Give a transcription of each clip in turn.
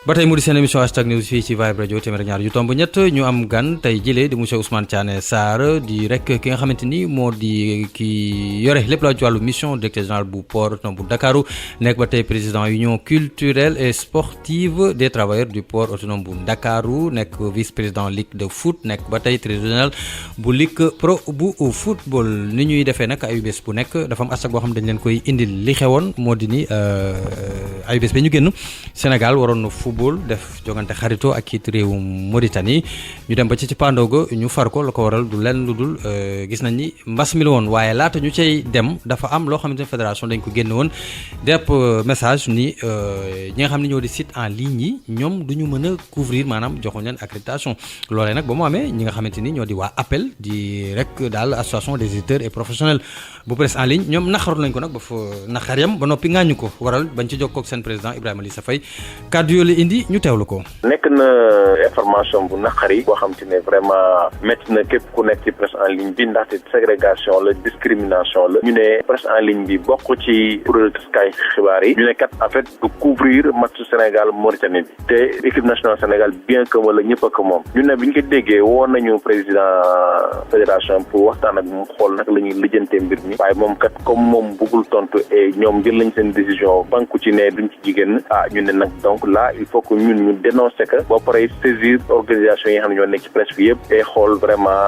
ba tey mu di seen émission hashtag news fii ci Vibe Radio téeméer ak ñaar yu tomb ñett ñu am gan tey jëlee di monsieur Ousmane Thiané Sarr di rek ki nga xamante ni moo di ki yore lépp la ci wàllu mission directeur général bu port autonome bu Ndakaaru nekk ba tey président union culturelle et sportive des travailleurs du port autonome bu Ndakaaru nekk vice président ligue de foot nekk ba tey trésorier général bu ligue pro bu football ni ñuy defee nag ayubés bu nekk dafa am hashtag boo xam dañ leen koy indil li xewoon moo di ni ayubés ba ñu génn Sénégal waroon na football def jogante xarito ak it réewu Mauritanie ñu dem ba ci pandaw ga ñu far ko la ko waral du lenn lu dul gis nañ ni mbas mi la woon waaye laata ñu cay dem dafa am loo xamante ne fédération dañ ko génn woon depp message ni ñi nga xam ne ñoo di site en ligne yi ñoom du ñu mën a couvrir maanaam joxuñ leen accréditation loolee nag ba mu amee ñi nga xamante ni ñoo di waa appel di rek daal association des éditeurs et professionnels bu presse en ligne ñoom naqaru nañ ko nag ba fa naqar yam ba noppi ŋàññu ko waral bañ ci jokkoo ak seen président Ibrahima Lissa Faye kàddu yooyu indi ñu teewlu ko. nekk na information bu naqari boo xam te ne vraiment métti na képp ku nekk ci presse en ligne bi ndaxte ségrégation la discrimination la ñu ne presse en ligne bi bokk ci kuréel taskay xibaar yi ñu ne kat en fait du couvrir match Sénégal Mauritanie bi te équipe nationale Sénégal bien que wala ñëpp ak moom ñu ne bi ñu ko déggee woon nañu président fédération pour waxtaan ak moom xool nag la ñuy lijjantee mbir mi waaye moom kat comme moom bëggul tontu et ñoom jël lañ seen décision banku ci ne duñ ci jigéen ñu ne nag donc là il faut que ñun ñu dénoncer que boo paree saisir organisation yi nga xam ne ñoo nekk ci presse bi yëpp et xool vraiment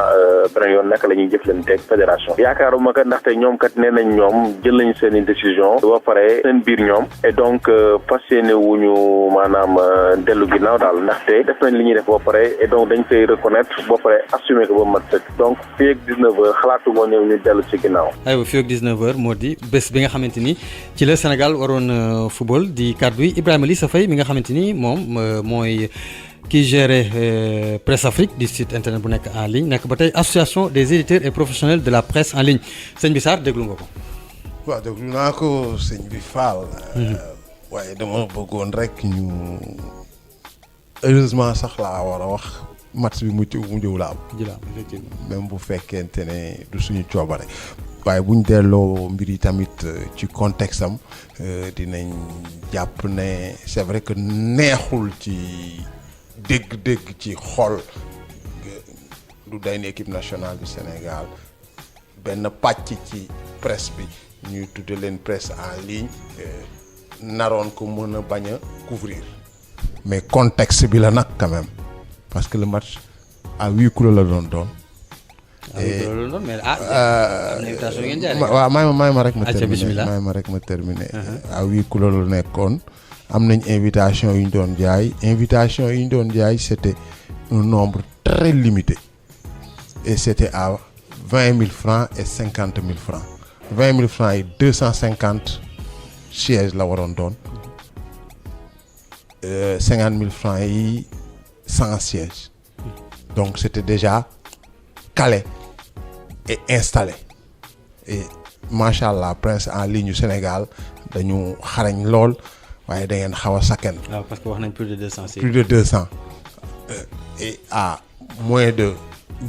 beneen yoon naka la ñuy jëflanteeg fédération yaakaaruma kat ndaxte ñoom kat nee nañ ñoom jël nañ seen i décision boo paree seen biir ñoom et donc fas yéene wuñu maanaam dellu ginnaaw daal ndaxte def nañ li ñuy def boo paree et donc dañ koy reconnaître boo paree assumer ko ba mat sëkk donc fii ak 19h xalaatu moo ñëw ñu dellu ci ginnaaw. aywa fii ak 19h moo di bés bi nga xamante ni ci la Sénégal waroon football di kàddu yi Ibrahima Lissa Faye mi nga xamante ni moom mooy ki géré Presse Afrique di site internet bu nekk en ligne nekk ba tey association des éditeurs et professionnels de la presse en ligne sëñ bi Sarr déglu nga ko. waaw déglu naa ko sëñ bi Fall. waaye dama bëggoon rek ñu heureusement sax laa war a wax match bi mu jëw la am. même bu fekkente ne du suñu coobare. waaye bu ñu delloo mbir yi tamit ci contexte am dinañ jàpp ne c'est vrai que neexul ci dégg-dégg ci xol du day ne équipe nationale du Sénégal benn pàcc ci presse bi ñuy tudde leen presse en ligne naroon ko mën a bañ a couvrir mais contexte bi la nag quand même parce que le match à huis clos la doon. waaw may ma rek ma terminer à huis clos la nekkoon am nañ invitation yu ñu doon jaay c'était un nombre très limité et c'était à 20 000 francs et 50 000 francs 20 000 francs et 250 sièges la waroon doon 50 000 francs yi 100 sièges donc c'était déjà calé et installé et machallah presse en ligne Sénégal dañu xarañ lool waaye da ngeen xaw a sakkan. waaw parce que wax nañ plus de 200. plus de 200 et à moins de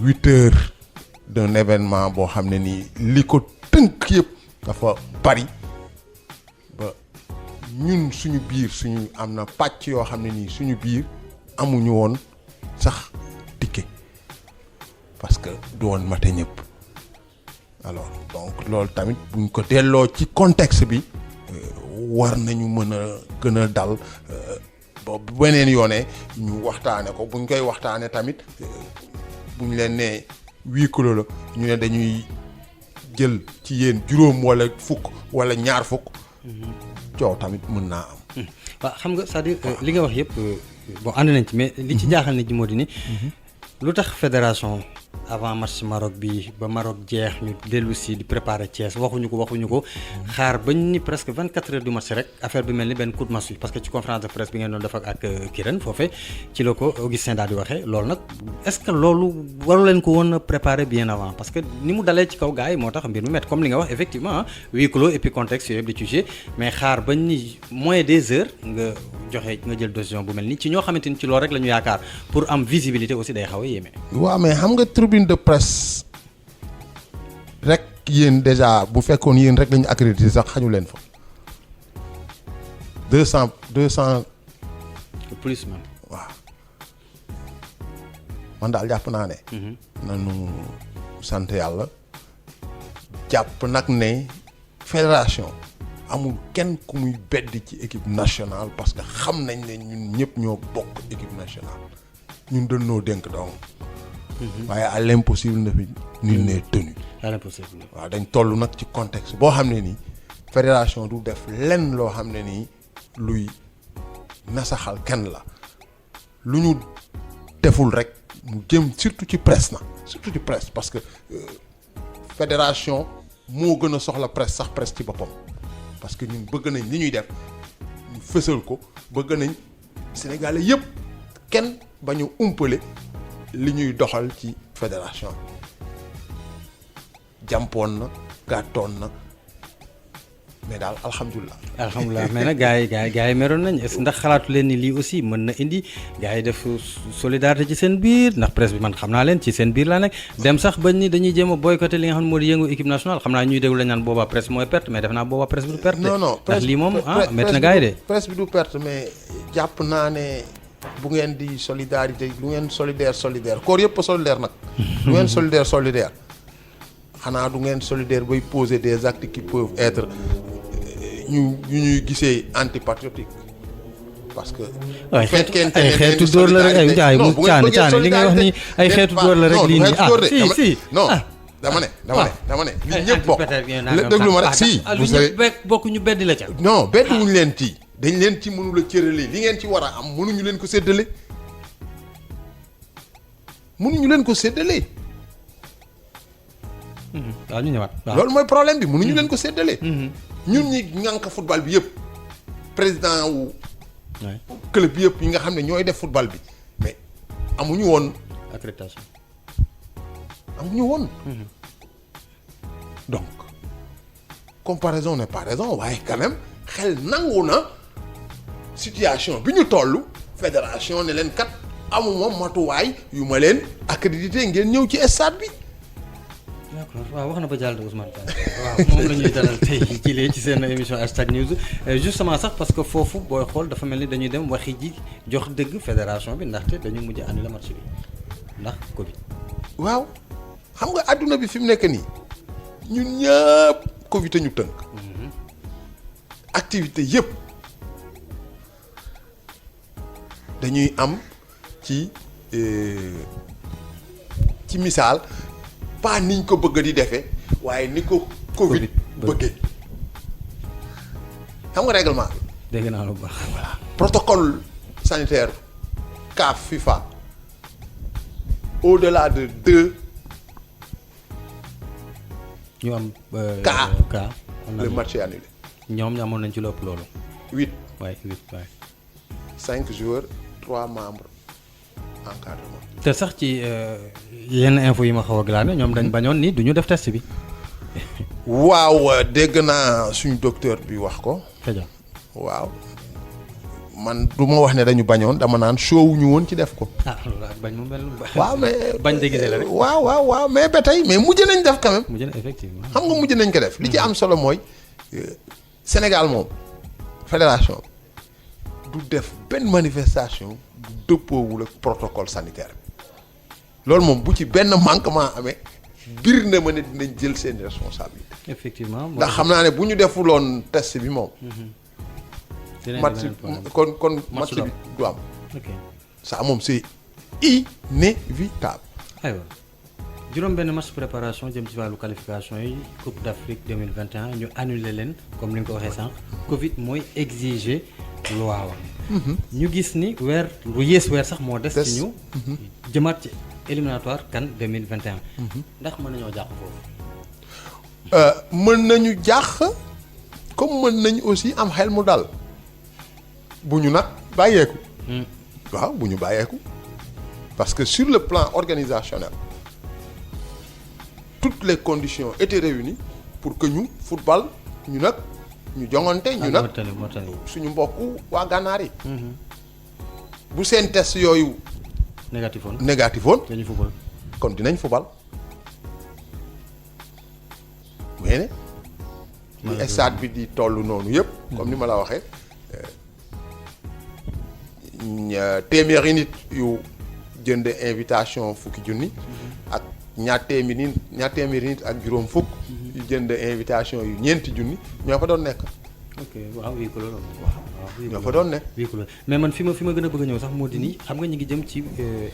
8 heures d'un événement boo xam ne nii li ko tënk yëpp dafa bari ba ñun suñu biir suñu am na pàcc yoo xam ne nii suñu biir amuñu woon sax ticket parce que du woon mate ñëpp. alors donc loolu tamit buñ ko delloo ci contexte bi war nañu mën a gën a dal ba beneen yoone ñu waxtaane ko buñ koy waxtaane tamit buñ leen nee huis clos la ñu ne dañuy jël ci yéen juróom wala fukk wala ñaar fukk coow tamit mën naa am. waaw xam nga c'est-à-dire li nga wax yëpp bon ànd nañ ci mais li ci jaaxal nit ñi moo di ni lu tax fédération avant match Maroc bi ba Maroc jeex ñu dellu si di préparer Thiès waxuñu ko xaar bañ ni presque 24 heures du match rek affaire bi mel ni benn coup de massue parce que ci conférence de presse bi ngeen doon def ak Kirène foofee ci la ko Augustin daal di waxee loolu nag est-ce que loolu waru leen ko woon préparer bien avant parce que ni mu dalee ci kaw gars yi moo tax mbir mu métti comme li nga wax effectivement huis clos et puis contexte yooyu yëpp di jugé mais xaar bañ ni moins des heures nga jël décision bu mel ni ci ñoo xamante ni ci loolu rek la ñu yaakaar pour am visibilité aussi day xaw a yéeme. waaw mais xam nga tribune de presse rek yéen déjà bu fekkoon yéen rek lañu accrédité sax xaju leen fa 200 plus même. waaw man daal jàpp naa ne. nanu sant yàlla jàpp nag ne fédération amul kenn ku muy bedd ci équipe nationale parce que xam nañ ne ñun ñëpp ñoo bokk équipe nationale ñun dañoo dénk donc. waaye à l'impossible na fi nul n'est tenu. à l'impossible. waaw dañ toll nag ci contexte boo xam ne nii fédération du def lenn loo xam ne nii luy nasaxal kenn la lu ñu deful rek mu jëm surtout ci presse na surtout ci presse parce que fédération moo gën a soxla presse sax presse ci boppam parce que ñun bëgg nañ li ñuy def ñu fësal ko bëgg nañ Sénégalais yëpp kenn ba ñu umpale li ñuy doxal ci fédération jàmpoon na gàttoon na mais daal alhamdulilah. alhamdulilah mais nag gars yi meroon nañ est-ce que ndax xalaatu leen ni lii aussi mën na indi gars yi def solidarité ci seen biir ndax presse bi man xam naa leen ci seen biir laa nekk dem sax bañ ni dañuy jéem a boycotter li nga xam ne moo di yëngu équipe nationale xam naa ñuy déglu la ñaan boobaa presse mooy perte mais def naa boobaa presse bi du perte. non ndax lii moom métti na gars yi de. presse bi du perte mais jàpp naa ne bu ngeen di solidarité lu ngeen solidaire koor yëpp solidaire nag. lu ngeen solidaire xanaa du ngeen solidaire bay poser des actes qui peuvent être ñu ñuy gisee antipatriotique parce que. ay xeetu dóor la rek ay jaay mu caani li nga wax ni ay xeetu dóor la rek lii nii si non dama ne li ñëpp bokk déglu ma rek si lu ñëpp bokk ñu beddi la ca non beddi wuñu leen ci dañ leen ci mënula cërale li ngeen ci war a am mënuñu leen ko séddale waaw ñu ñëwaat loolu mooy problème bi mënuñu leen ko séddale ñun ñi ngànk football bi yëpp président wu club bi yëpp yi nga xam ne ñooy def football bi mais amuñu woon accréditation donc comparaison n'est pas raison waaye quand même xel nangu na situation bi ñu toll fédération ne leen kat amuma matuwaay yu ma leen accrédité ngeen ñëw ci stade bi. d'accord waaw wax na ba jàll de Ousmane Diagne waaw moom la ñuy dalal tey jii ci seen émission hashtag news justement sax parce que foofu booy xool dafa mel ni dañuy dem waxi ji jox dëgg fédération bi ndaxte dañu mujj annuler match bi ndax Covid. waaw xam nga adduna bi fi mu nekk nii ñun ñëpp Covid ñu tënk. activité yëpp dañuy am ci misaal. pas niñ ko bëgg di defee waaye ni ko Covid bëggee xam nga règlement bi. dégg naa lu baax. voilà protocole sanitaire CAF FIFA au-delà de 2 ñu am. cas le match est annulé. ñoom ñu amoon nañ ci lépp loolu. 8 waay 8 5 joueurs 3 membres encadrement. te sax ci yenn info yi ma xaw a glané ñoom dañ bañoon ni du ñu def test bi. waaw dégg naa suñu docteur bi wax ko. waaw man du ma wax ne dañu bañoon dama naan show ñu woon ci def ko. loolu ak bañ mu mel. waaw mais bañ déguisé la rek. waaw mais ba tey mais mujj nañ def quand même. mujj na effectivement. xam nga mujj nañ ko def. li ci am solo mooy Sénégal moom fédération du def benn manifestation bu dëppoowul ak protocole sanitaire bi loolu moom bu ci benn manquement amee bir na ma ne dinañ jël seen responsabilité. effectivement ndax xam naa ne bu ñu defuloon test bi moom. match kon match bi du am. ok ça moom c'est inévitable. aywa juróom benn match préparation jëm ci wàllu qualification yi Coupe d'Afrique 2021 ñu annulé leen comme ni nga ko waxee sànq Covid mooy exiger loi wa ñu gis ni lu yées weer sax moo des ci ñu jëmaat ci éliminatoire CAN 2021 ndax mën nañoo jàq foofu mën nañu jàq comme mën nañu aussi am xel mu dal bu ñu nag bàyyeeku waaw bu ñu bàyyeeku parce que sur le plan organisationnel toutes les conditions étaient réunies pour que ñu football ñu nag ñu jongante ñu nag suñu mbokku waa gànnaar yi bu seen test yooyu négatif woon dañu football kon dinañ football mais ne li stade bi di toll noonu yëpp comme ni ma la waxee téeméeri nit yu jënd invitation fukki junni ak ñaar téeméeri nit ak juróom fukk yu jënd invitation yu ñeenti junni ñoo fa doon nekk. ok waaw wii ko loolu ñoo fa doon nekk. wii ko loolu mais man fi ma gën a bëgg a ñëw sax moo di nii xam nga ñu ngi jëm ci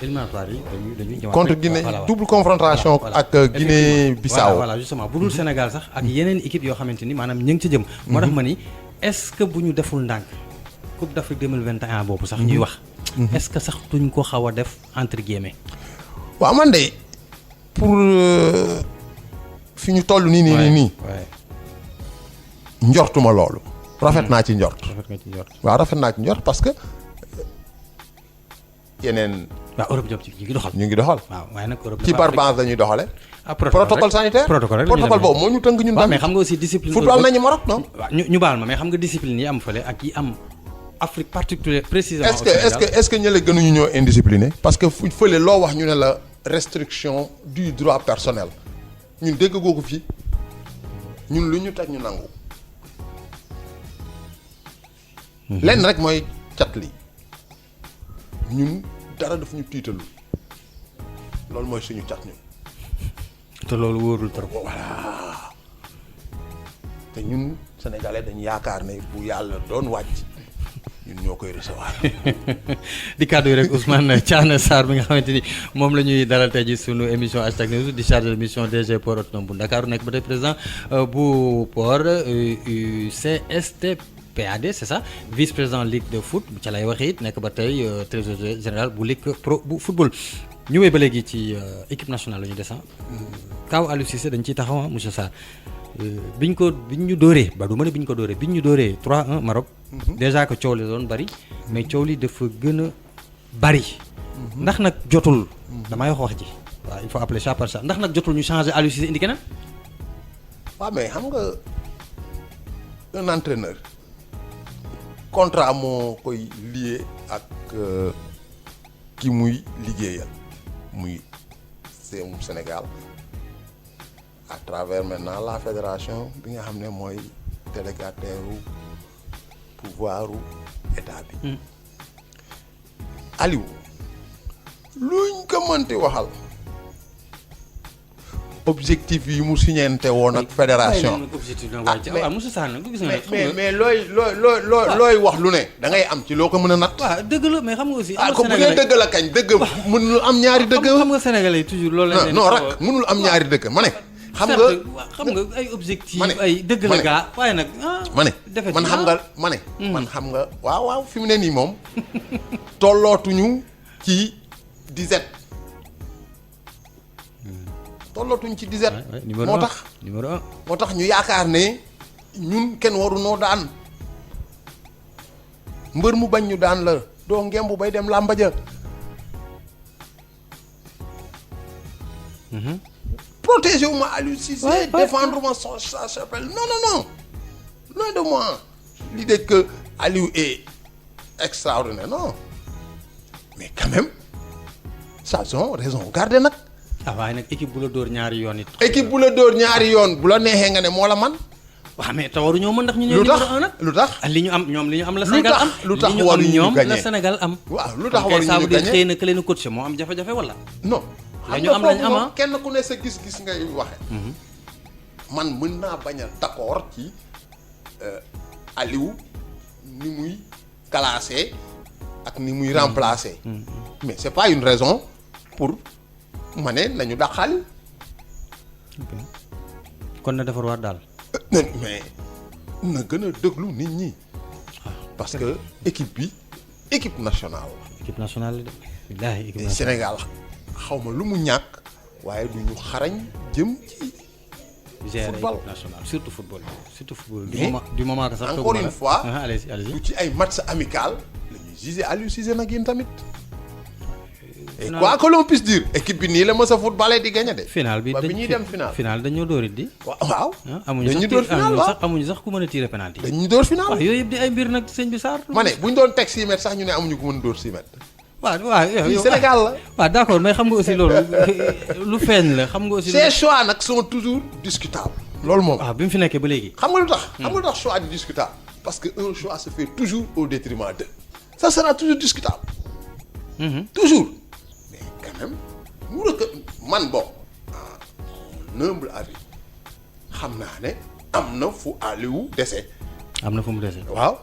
éliminatoire yi dañuy ñëwaat contre Guinée double confrontation ak Guinée Bissau. voilà justement bu dul Sénégal sax ak yeneen équipe yoo xamante ni maanaam ñu ngi ci jëm. moo tax ma ni est-ce que bu ñu deful ndànk Coupe d'Afrique 2021 boobu sax ñuy wax. est-ce que sax duñ ko xaw a def entre guillemets. waaw man de pour fi ñu toll nii. njortuma loolu. rafet naa ci njort. waaw rafet naa ci njort parce que yeneen. waaw Europe jëm ci ñu ngi doxal. ñu ngi doxal. waaw waaye nag Europe ci par base la ñuy doxale. protocole sanitaire protocole boobu moo ñu tënk ñun. waaw mais xam nga aussi discipline. football nañu Maroc non. waaw ñu baal ma mais xam nga discipline yi am fële ak yi am Afrique particulière précisément. est-ce que ñële gënuñu ñoo indiscipliné. parce que fu fële loo wax ñu ne la restriction du droit personnel ñun dégg googu fii ñun lu ñu teg ñu nangu. lenn rek mooy cat li ñun dara daf ñu tiitalu loolu mooy suñu cat ñun. te loolu wóorul trop. voilà te ñun sénégalais dañu yaakaar ne bu yàlla doon wàcc ñun ñoo koy recevoir. di kàddu yi rek Ousmane Thiané Sarr bi nga xamante ni moom la ñuy dalal tey ji sunu émission hashtag news di chargé de mission DG port autonome bu Ndakaaru nekk ba tey président bu port CSTPAD c'est ça vice-président ligue de foot ca lay waxee it nekk ba tey trésorier général bu ligue pro bu football. ñu wéy ba léegi ci équipe nationale la ñu descend kaw Aliou Cissé dañ ciy taxaw monsieur Sarr biñ ñu dóoree ba du ma ne biñ ko dóoree biñ ñu dóoree 3-1 Maroc. déjà que coow li doon bari. mais coow li dafa gën a bari. ndax nag jotul. damay wax ji waaw il faut appeler chat par chat ndax nag jotul ñu changer Aliou Cissé indi keneen. waaw mais xam nga un entraîneur contrat moo koy lié ak ki muy liggéeyal muy Sénégal à travers maintenant la fédération bi nga xam ne mooy délégataire pouvoir état bi. Aliou luñ ko mënti waxal objectif yi mu signante woon ak fédération. mais looy wax lu ne da ngay am ci loo ko mën a natt. waaw dëgg la mais xam nga aussi. ko bu dee dëgg la kañ dëgg mënul am ñaari dëgg. xam nga sénégalais yi toujours loolu la. non rak mënul am ñaari dëgg ma ne. xam nga ay objectif ay dëgg la gaa waaye nag. ma ne man xam nga ma ne. man xam nga waaw fi mu ne nii moom tollootuñu ci 17. tollootuñ ci 17. moo tax numéro 1 moo tax ñu yaakaar ne ñun kenn waru noo daan mbër mu bañ ñu daan la doo ngemb bay dem làmba ja. protéger wu ma Aliou Cissé défendre ma sa chapelle non loin de moi l'idée que Aliou est extraordinaire non mais quand même ça sont raison garder nag. waaye nag équipe bu la dóor ñaari yoon it. équipe bu la dóor ñaari yoon bu la neexee nga ne moo la man. waaw mais te waruñoo mën ndax ñu ñëw numéro 1 nag. lu tax li ñu am ñoom li ñu am la Sénégal am. lu tax waruñu ñoom gagné la Sénégal am. waaw lu tax waruñu gagné kon xëy na que leen coach moo am jafe-jafe wala. non lañu am lañu am kenn ku ne sa gis-gis ngay waxe man mën naa bañ a d'accord ci Aliou ni muy classé ak ni muy remplacé. mais c'est pas une raison pour ma ne nañu dàqali. kon na defar waat daal. mais na gën a déglu nit ñi. parce que équipe nationale. équipe nationale de. wallaahi équipe nationale Sénégal xaw ma lu mu ñàkk. waaye du ñu xarañ jëm ci. football national surtout football. du moment que sax. encore une fois allez-y du ci ay match amical la ñuy juger Aliou Cissé nag yéen tamit. et quoi que l'on puisse dire équipe bi nii la mës a footballé di gagné de. final bi ñuy dem final dañoo dóor it di. waaw amuñu sax ku mën a tirer penalty. dañu dóor final waaw yooyu yëpp di ay mbir nag sëñ bi Sarr. ma ne bu ñu doon teg 6 mètres sax ñu ne amuñu ko mën a dóor 6 mètres. waaw yow Sénégal la. waaw d'accord mais xam nga aussi loolu lu feeñ la xam nga aussi. ces choix nag sont toujours discutables. loolu moom waaw bi mu fi nekkee ba léegi. xam nga lu tax choix di discutable parce que un choix se fait toujours au détriment de. ça sera toujours discutable. Toujours. Mais quand même man bon mon humble avis xam naa ne am na fu Aliou dese. am na fu mu dese. waaw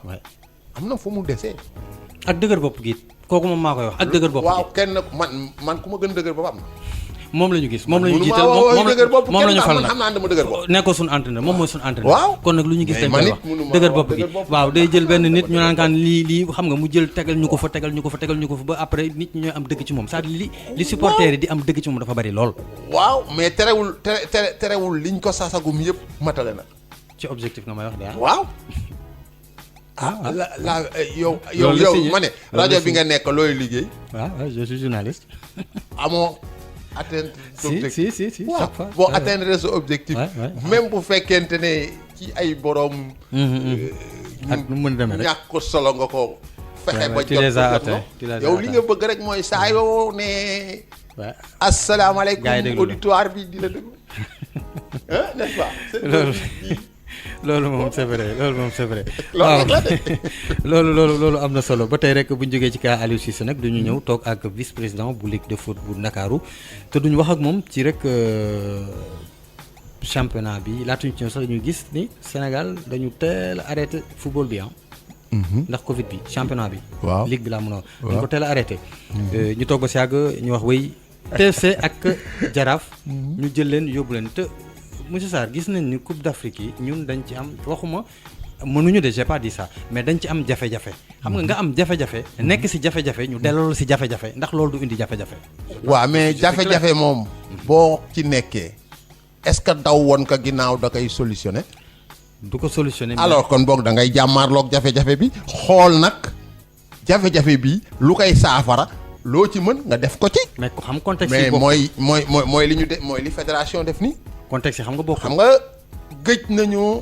am na fu mu dese. ak dëgër bopp gi kooku moom maa koy wax ak dëgër bopp gi. waaw kenn man ku ma gën dëgër bopp am na. moom la ñu gis moom la ñu jiital moom la ñu fal nag xam naa dama dëgër bopp. nekkoo suñu entraîneur moom mooy suñu entraîneur. waaw kon nag lu ñu gis dañ koy wax dëgër bopp gi waaw day jël benn nit ñu naan kaan lii xam nga mu jël tegal ñu ko fa ba après nit ñi ñooy am dëgg ci moom c'est-à-dire li supporter yi di am dëgg ci moom dafa bari lool. waaw mais terewul liñ ko sasagum yëpp matale na. ci objectif nga may wax de waaw. yow ma ne rajo bi nga nekk looy liggéey. waaw je suis journaliste. amoo atteindre objectif si chaque fois boo atteindre sa objectif. même bu fekkente ne ci ay borom. ak nu mu mën demee rek ñàkk solo nga ko. fexe ba jot yow li nga bëgg rek mooy saa yoo ne. waaw asalaamaaleykum auditoire bi di la déglu. n'est-ce pas. loolu moom c'est vrai waaw loolu am na solo ba tey rek bu ñu jógee ci cas Aliou Cissé nag dañu ñëw toog ak vice président bu Ligue de foot bu Ndakaaru te duñu wax ak moom ci rek championnat bi laatuñu ci ñëw sax dañuy gis ni Sénégal dañu teel a arrêté football bi ndax Covid bi championnat bi. waaw ligue bi laa mën a wax. dañu ko teel a arrêté. ñu toog ba si yàgg ñu wax wéy TFC ak Jaraaf. ñu jël leen yóbbu leen te. Monsieur Sarr gis nañ ni Coupe d'Afrique yi ñun dañ ci am waxuma mënuñu de j'ai pas dit ça mais dañ ci am jafe-jafe xam nga am jafe-jafe nekk ci jafe-jafe ñu delloo ci jafe-jafe ndax loolu du indi jafe-jafe. waaw mais jafe-jafe moom boo ci nekkee est-ce que daw woon ko ginnaaw da koy solutionner. du ko solutionner. alors kon boog da ngay jàmmaarloog jafe-jafe bi xool nag jafe-jafe bi lu koy saafara loo ci mën nga def ko ci. mais ku xam contexte mais yi mooy li ñu de mooy li fédération def nii. contexte yi xam nga boo xam nga gëj nañu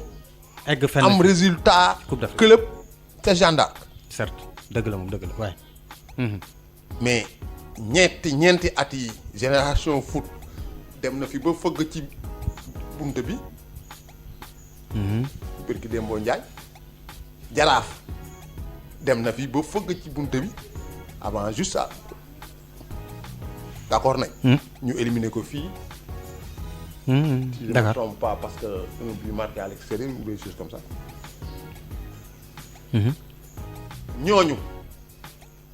egg fenn am résultat club te Jeanne d'Arc. certes dëgg la moom dëgg la waaye. mais ñeenti at yi génération foot dem na fi ba fëgg ci bunt bi. Birki Dembo Ndiaye. Jaraaf dem na fi ba fëgg ci bunt bi avant juste ça d'accord nañ. ñu éliminer ko fii. Si je ne me trompe pas parce que un but marqué à l'extérieur ou des choses comme ça. ñooñu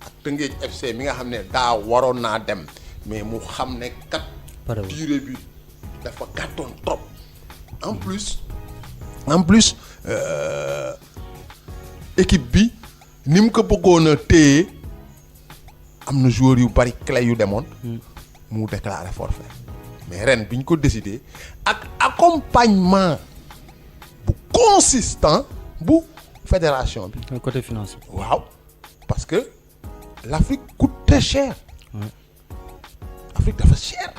ak Tëngéej FC mi nga xam ne daa waroon naa dem mais mu xam ne kat. durée bi dafa gàttoon trop. en plus équipe bi ni mu ko bëggoon a téye am na joueurs yu bari clé yu demoon. mu déclaré forfait. mais ren bi ñu ko décidé ak accompagnement bu consistant bu fédération bi. côté financier. waaw parce que l'Afrique coûte très cher. Afrique dafa cher.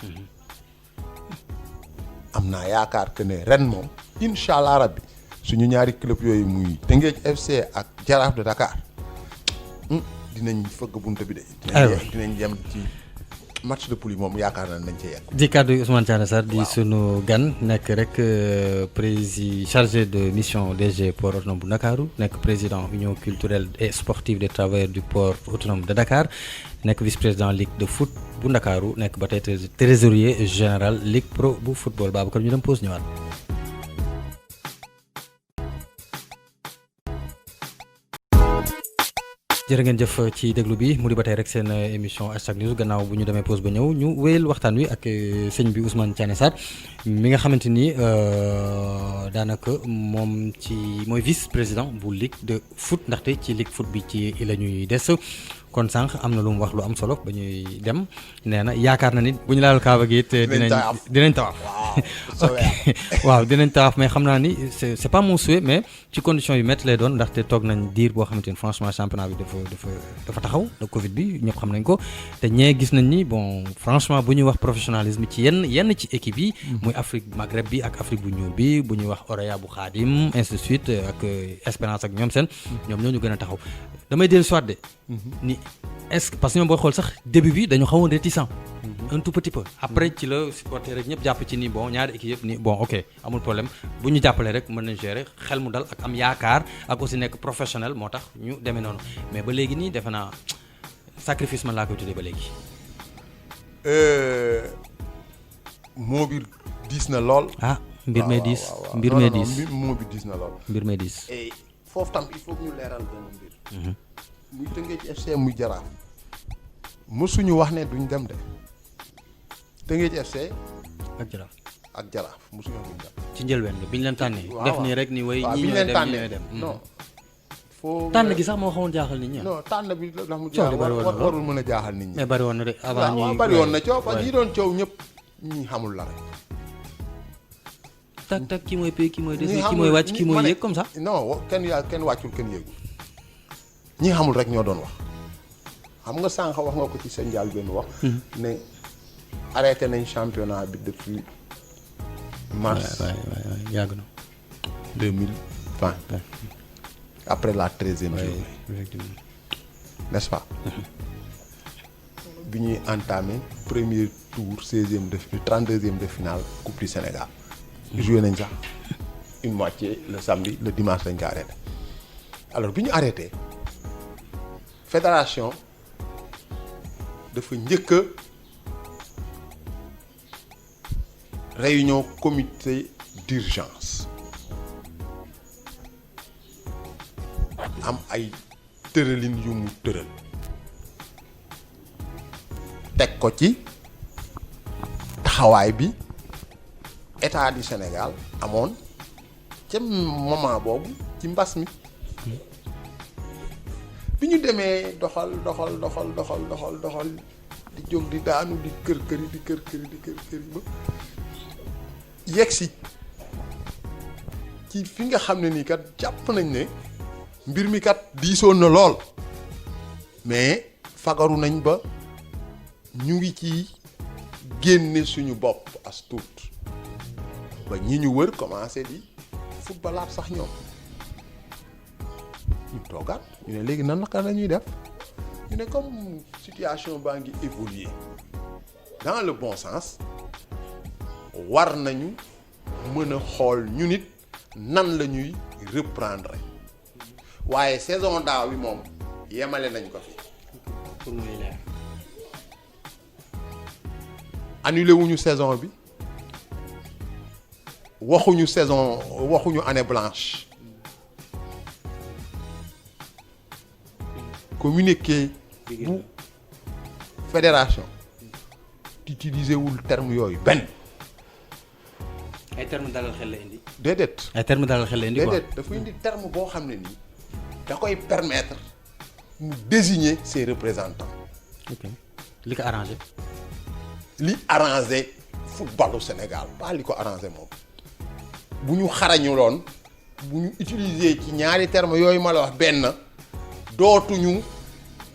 am naa yaakaar que ne ren moom incha allah rabbi suñu ñaari club yooyu muy Teungueth FC ak Jaraaf de Dakar dinañ fëgg buntu bi de. dinañ yem ci. match de poule yi moom yaakaar naa nañ cee yegg. di kàddu Ousmane Thiané Sarr di sunu gan nekk rek président chargé de mission DG port autonome bu Ndakaaru nekk président union culturelle et sportive des travailleurs du port autonome de Dakar nekk vice-président ligue de foot bu Ndakaaru nekk ba tey trésorier général ligue pro bu football Babacar ñu dem pause ñëwaat. jërë ngeen jëf ci déglu bi mu di ba tey rek seen émission Hashtag News gannaaw bu ñu demee pause ba ñëw ñu wéyal waxtaan wi ak sëñ bi Ousmane Thiané Sarr mi nga xamante ni daanaka moom ci mooy vice président bu ligue de foot ndaxte ci ligue foot bi ci la ñuy des kon sànq am na lu mu wax lu am solo ba ñuy dem nee na yaakaar na ni bu ñu laal kaaba gi it dinañ tawaaf waaw dinañ tawaaf mais xam naa ni c'est pas mon souhait mais ci conditions yu métti lay doon ndaxte toog nañ diir boo xamante ni franchement championnat bi dafa taxaw da Covid bi ñëpp xam nañ ko te ñee gis nañ ni bon franchement bu ñuy wax professionnalisme ci yenn ci équipe yi muy Afrique Maghreb bi ak Afrique bu ñuul bi bu ñuy wax Orea bu Khadim ainsi de suite ak Espérance ak ñoom seen ñoom ñoo ñu gën a taxaw damay dellu soit de ni est-ce que parce que ñoom booy xool sax début bi dañu xawoon réticent un tout petit peu après ci la supporter rek ñëpp jàpp ci ni bon ñaari équipe yëpp ni bon ok amul problème bu ñu jàppalee rek mën nañ gérer xel mu dal ak am yaakaar ak aussi nekk professionnel moo tax ñu demee noonu mais ba léegi nii defe naa sacrifice man laa koy tuddee ba léegi. moo bi diis na lool. ah mbir mee diis waaw mbir mee diis moo bi diis na lool. mbir mee diis. et foofu tam il faut que ñu leeral benn mbir. muy Tëngéej FC muy Jaraaf. mësuñu wax ne duñ dem de. Tëngéej FC. ak Jaraaf. ak Jaraaf mësuñu wax duñ dem. ci njëlbeen nga biñ leen tànnee. waaw def nii rek ni way waaw ñii bi ñu ñooy leen dem ñii tànnee ñooy dem. non. foo tànn gi sax moo xawoon jaaxal nit ñi. non tànn bi la mu Coow li bari woon na lool. warul mën a jaaxal nit ñi. mais bari woon na de avant ñuy waaw bari woon na coow parce que ñi doon coow ñëpp ñi xamul la rek. tak tak kii mooy pay kii mooy des ñi kii mooy wàcc kii mooy ma ne- yéeg comme ça. non kenn wàccul kenn yéegul ñi xamul rek ñoo doon wax xam nga sànq wax nga ko ci sa njaal benn wax ne arrêté nañ championnat bi depuis mars waay yàgg na. 2020 après la 13e journée effectivement. n'est-ce pas bi ñuy entamé premier tour 16e de 32e de finale coupe du Sénégal joué nañ sax une moitié le samedi le dimanche dañ ko arrêté alors bi ñu arrêté fédération dafa njëkk a réunion comité d'urgence am ay tëralin yu mu tëral teg ko ci taxawaay bi état du Sénégal amoon ca moment boobu ci mbas mi bi ñu demee doxal di jóg di daanu di kër këri ba yegg si ci fi nga xam ne nii kat jàpp nañ ne mbir mi kat diisoon na lool mais fagaru nañ ba ñu ngi ci génne suñu bopp as tuut ba ñi ñu wër commencé di footballaat sax ñoom ñu toogaat ñu ne léegi nan la ñuy def ñu ne comme situation baa ngi évoluer dans le bon sens war nañu mën a xool ñu nit nan la ñuy reprendre waaye saison daaw bi moom yemale nañ ko fi pour muy leer. annulé wuñu saison bi waxuñu année blanche communiqué bu fédération utilisé wul terme yooyu benn ay termes dalal xel la indi. déedéet ay termes dalal xel la indi quoi. déedéet dafa indi terme boo xam ne nii da koy permettre mu désigner ses représentants ok li ko arrangé. li arrangé footballu Sénégal pas li ko arrangé moom bu ñu xarañuloon bu ñu utiliser ci ñaari termes yooyu ma la wax benn dootuñu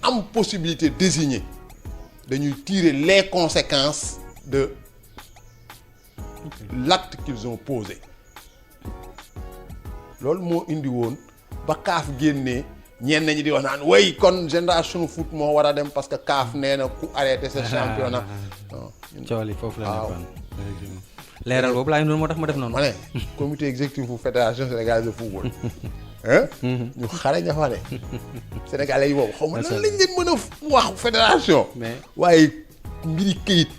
am possibilité désigner dañuy tirer les conséquences de l'acte qu'ils ont posé loolu moo indi woon ba CAF génnee ñenn ñi di wax naan way kon génération foot moo war a dem parce que CAF nee na ku arrêté ce championnat non cool yi foofu la waaw. nekkoon. leeral boobu laay noonu moo tax ma def noonu. ma ne comité exécutif bu fédération sénégalaise de football hein ñu xare ña fa ne sénégalais yi boobu xaw ma lan lañ leen mën a wax fédération mais waaye mbiri këyit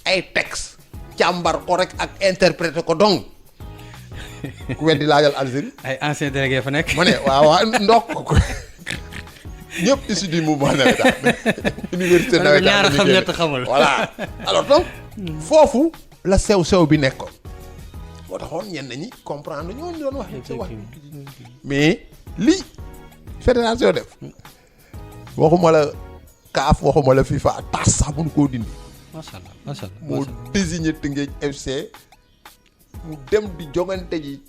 ay texte càmbar ko rek ak interpréter ko donc ku weddi laajal Algérie ay anciens délégués fa nekk. ma ne waaw ndox ko ñëpp issu du mouvement navétane université navétane ñaar xam ñett xamul. voilà alors donc foofu la sew bi nekkoon moo taxoon ñenn ñi comprendre ñoo doon wax ci wax mais li fédération def waxuma la CAF waxuma la FIFA tas sax mënu koo dindi macha allah macha allah. moo désigné Teungueth FC mu dem di jogante ji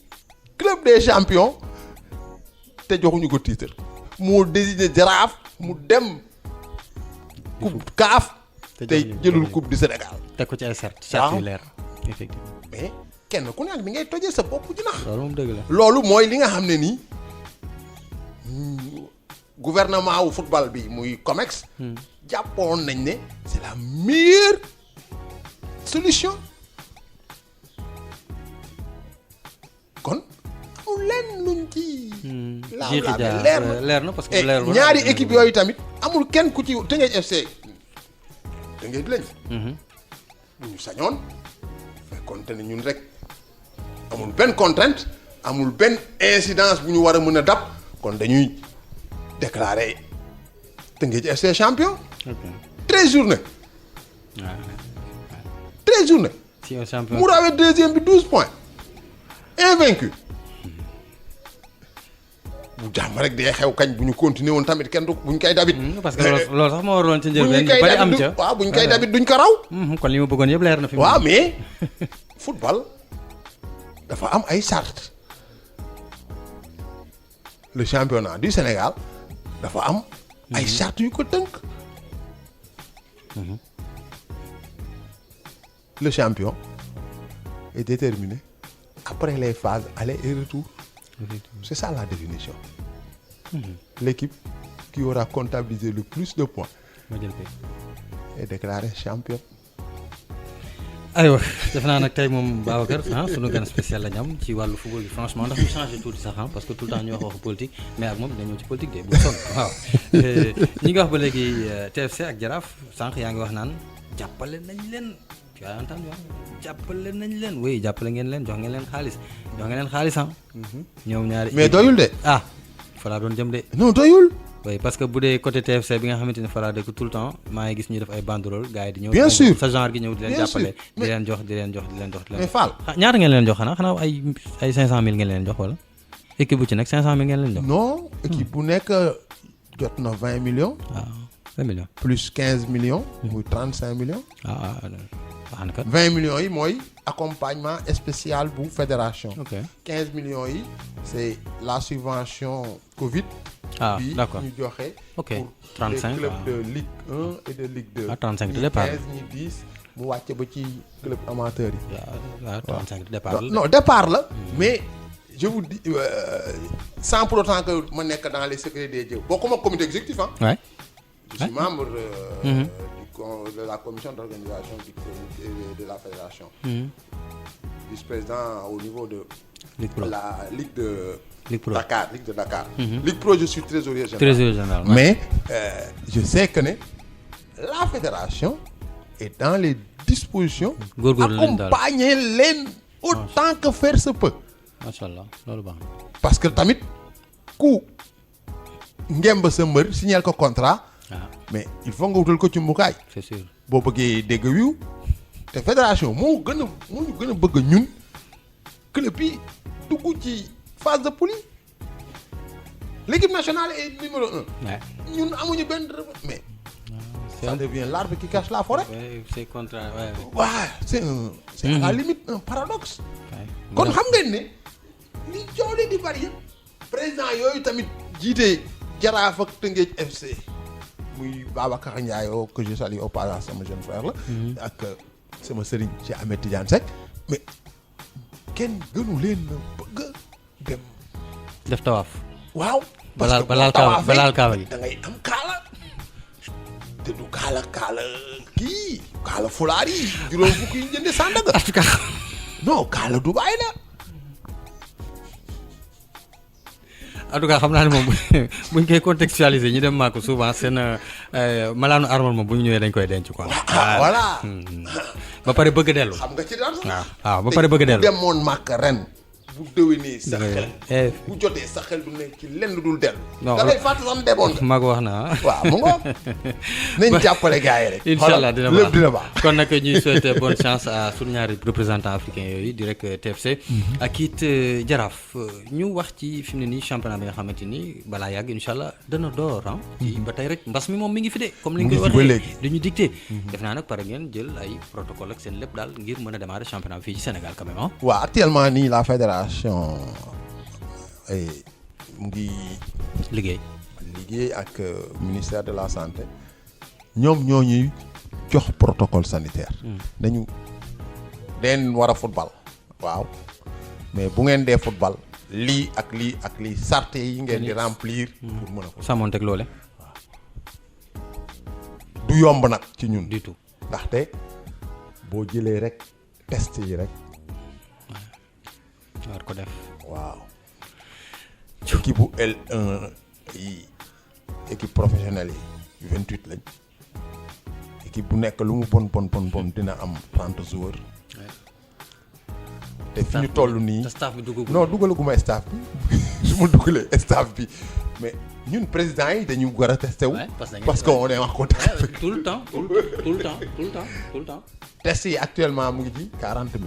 club des champions te joxuñu ko titre moo désigné Jaraaf mu dem coupe CAF te jëlul coupe du Sénégal teg ko ci ay cert waaw. yu leer. effectivement mais kenn ku nekk bi ngay tojee sa bopp ji nax loolu moom dëgg la. loolu mooy li nga xam ne nii gouvernement wu football bi muy COMEX. jàppoon nañ ne c'est la meilleure solution. kon amul lenn luñ ci. leer na parce que leer ñaari équipe yooyu tamit amul kenn ku ci Teungueth FC Teungueth lañ. bu ñu sañoon fekkoon te ne ñun rek amul benn contrainte amul benn incidence bu ñu war a mën a dab kon dañuy déclarer Teungueth FC champion. 13 journées. 13 journées. si un champion mu rawee deuxième bi 12 points. invaincu. bu jàmm rek day xew kañ bu ñu continuer woon tamit kenn du buñ koy dabit. parce que loolu sax moo waroon ci njëlbeen ñu bari am ca waaw buñ koy dabit duñ ko raw. kon li ma bëggoon yëpp leer na fi. waaw mais football dafa am ay charte le championnat du Sénégal dafa am ay charte yu ko tënk. Le champion est déterminé après les phases aller et retour. C'est ça la définition. L'équipe qui aura comptabilisé le plus de points est déclarée championne. aywa defe naa nag tey moom Babacar sunu gan spécial la ñu am ci wàllu football bi franchement ndax ñu changé tuuti sax parce que tout le temps ñu wax politique mais ak moom dina ñëw ci politique de bu sonn waaw. ñi ngi wax ba léegi TFC ak Jaraaf sànq yaa ngi wax naan jàppale nañ leen tu as entendu jàppale nañ leen oui jàppale ngeen leen jox ngeen leen xaalis ñoom ñaari. mais doyul de. fa laa doon jëm de. non doyul. oui parce que bu dee côté TFC bi nga xamante ne fa laa dëkk tout le temps maa ngi gis ñuy def ay banderole gars yi di ñëw. bien sûr sa genre gi ñëw di leen jàppale. di leen jox. mais Fall. ñaata ngeen leen jox xanaa ay 500 000 ngeen leen jox wala. équipe bu ci nekk 500 000 ngeen leen jox. non équipe bu nekk jot na 20 millions. waaw 20 millions. plus 15 millions. muy 35 millions. wax na kat 20 millions yi mooy accompagnement spécial bu fédération. ok 15 millions yi c'est la subvention Covid. d'accord bi ñu joxe. ok pour 35 les clubs de Ligue 1 et de Ligue 2. 35 de départ 15 ñi 10 mu wàcce ba ci club amateur yi. waaw 35 de départ la. non départ la. mais je vous dis sans pour autant que ma nekk dans les secrets des dieux bokkuma comité exécutif ouais. Je suis membre de la commission d'organisation de la fédération. Vice-président au niveau de la Ligue de Dakar. Ligue de Dakar. Ligue Pro, je suis trésorier général. Mais je sais que la fédération est dans les dispositions d'accompagner leen autant que faire se peut. Machallah, loolu baax na. Parce que tamit ku ngemb sa mbër signer ko contrat. mais il faut nga wutal ko ci mbukaay. c'est sûr boo bëggee dégg wiw te fédération moo ñu gën a bëgg ñun club yi dugg ci phase de poule. L'équipe nationale est numéro 1. ñun amuñu benn mais ça devient l'arbre qui cache la forêt. c'est contraire c'est à la limite un paradoxe. kon xam ngeen ne li coow li di bari yëpp président yooyu tamit jiite Jaraaf ak Teungueth FC. muy Babacar Ndiaye que je salue au passage sama jeune frère la. ak sama sëriñ ci Ahmed Tidiane Seck. mais kenn gënu leen na bëgg dem. def tawaaf. waaw. balaal kaaba gi da ngay am kaala. te du kaala kii. kaala fulaar yi juróom fukk yi jënde Sandaga. non kaala Dubaay la. en tout cas xam naa ne moom buñ koy contextualiser ñu dem maako souvent seen malaanu armal moom bu ñu ñëwee dañ koy denc quoi. voilà. ba pare bëgg dellu. xam nga ci dara sax. waaw ba pare bëgg dellu. demoon màkk ren. bu déwénee sa xel. bu jotee sa xel du nekk ci lenn dul dellu. non da ngay fàtte sax demoon nga. maa ko wax naa. waaw mu ngoog. nañ jàppale gars yi rek. incha allah dina baax lépp dina baax. kon nag ñuy souhaiter bonne chance à sunu ñaari représentants africains yooyu di rek TFC. ak it Jaraaf ñu wax ci fi mu ne nii championnat bi nga xamante ni balaa yàgg incha allah dana door ci ba tey rek mbas mi moom mi ngi fi de. comme ni nga koy waxee dañu dicté. def naa nag pare ngeen jël ay protocole ak seen lépp daal ngir mën a démarrer championnat fii ci Sénégal quand même waaw actuellement nii la fédération mu ngi liggéey ak ministère de la santé ñoom ñoo ñuy jox protocole sanitaire. dañu den war a football. waaw mais bu ngeen dee football lii ak lii ak lii sarte yi ngeen di remplir pour mën a ko sàmmonteeg loole du yomb nag ci ñun du tout ndaxte boo jëlee rek test yi rek war ko def waaw équipe bu L1 yi équipe professionnelle yi 28 lañ équipe bu nekk lu mu bon dina am 30 joueurs te fi ñu toll nii staff bi dugg non dugalaguma staff bi su ma dugalee staff bi mais ñun président yi dañu war a testé wu parce que on est en contact tout le temps tout le temps test yi actuellement mu ngi ci 40 000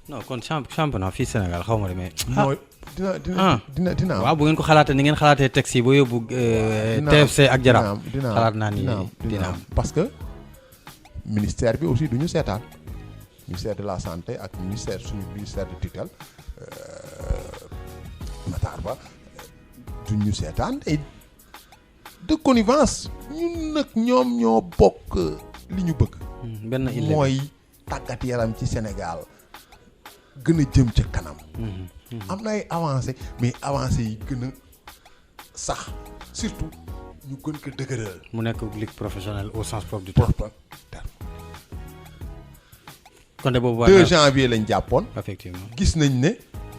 non kon championnat fii Sénégal xaw ma de mais mooy dina am waaw bu ngeen ko xalaatee ni ngeen xalaatee texte yi ba yóbbu TFC ak Jaraaf xalaat naa ni dina am parce que ministère bi aussi du ñu seetaan ministère de la santé ak suñu ministère de tutelle Matar Ba du ñu seetaan et de connivence ñun nag ñoom ñoo bokk li ñu bëgg benn mooy tàggat yaram ci Sénégal gën a jëm ca kanam am na ay avancé mais avancé yi gën a sax surtout ñu gën ko dëgëral mu nekk ligue professionnelle au sens propre du terme kon de boobu 2 janvier lañ jàppoon effectivement gis nañ ne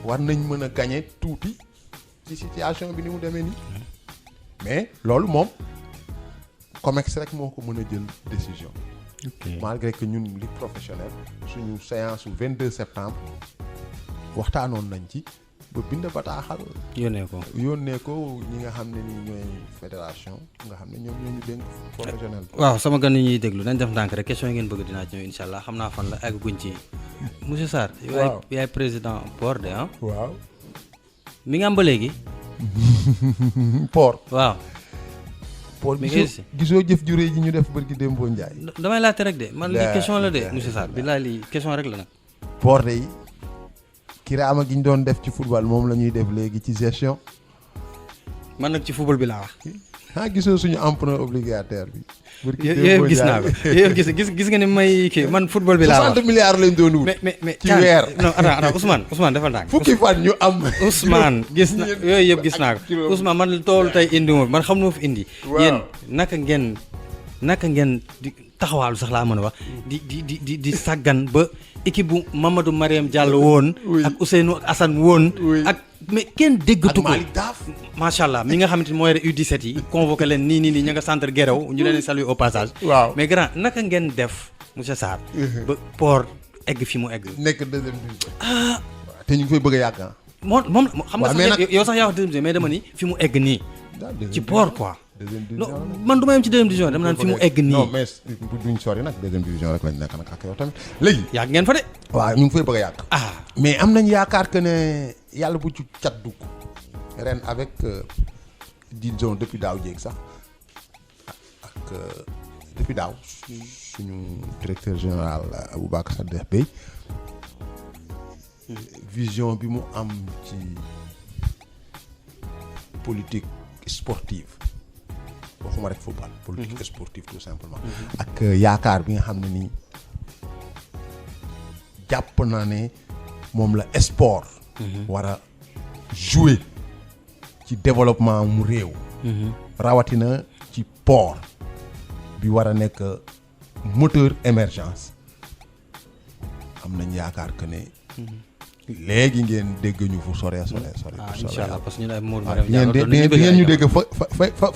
war nañ mën a gagner tuuti ci situation bi ni mu demee nii mais loolu moom COMEX rek moo ko mën a jël décision malgré que ñun ligue professionnelle suñu séance su 22 septembre waxtaanoon nañ ci ba bind bataaxal yónnee ko ñi nga xam ne nii ñooy fédération nga xam ne ñoom ñoo ñu dénk professionnel waaw sama gan yi ñuy déglu nañ def ndànk rek question yi ngeen bëgg dinaa ci ñëw incha allah xam naa fan la egg guñ ci monsieur Sarr yaay président port de waaw mi nga am ba léegi port waaw port gisoo jëf ju rëy ji ñu def bërki Dembo Ndiaye damay laajte rek de man lii question la de monsieur Sarr bi laa lii question rek la nag port de yi kiraama gi ñu doon def ci football moom la ñuy def léegi ci gestion man nag ci football bi laa wax gisoo suñu emprunt obligataire bi yooyu gis naa ko yooyu gis nga ni may kii man football bi laa wax 60 milliards lañ doon wut mais ci weer non attends Ousmane defal ndànk fukki fan ñu am Ousmane gis na yooyu yëpp gis naa ko Ousmane man toolu tey indi moom man xam na fi indi yéen naka ngeen di taxawaalu sax laa mën a wax di sàggan ba équipe bu Mamadou Mariam Diallo woon ak Ousseynou ak Assane woon ak mais kenn déggatu ko macha allah mi nga xamante ni mooy U17 yi convoqué leen nii ña nga centre Guéréo ñu leen saluer au passage waaw mais grand naka ngeen def monsieur Sarr ba port egg fi mu egg nekk deuxième division te ñu ngi fay bëgg a yàgg moom xam nga sax yow sax yaa wax deuxième division mais dama ni fi mu egg nii ci port quoi non man du ma yem ci deuxième division dama naan fi mu egg nii non mais duñ sori nag deuxième division rek lañ nekk nag ak yow tamit léegi yàgg ngeen fa de waaw ñu ngi fay bëgg a yàgg mais am nañ yaakaar que ne yàlla bu ci cat dugg ren avec disons depuis daaw jéeg sax ak depuis daaw suñu directeur général Aboubacar Sadikh Bèye vision bi mu am ci politique sportive waxuma rek football politique sportive tout simplement ak yaakaar bi nga xam ne nii jàpp na ne moom la sport war a jouer ci développement mu réew rawatina ci port bi war a nekk moteur émergence am nañ yaakaar que ne léegi ngeen dégg ñu fu sore incha allah parce que ñu ne ngeen ñu dégg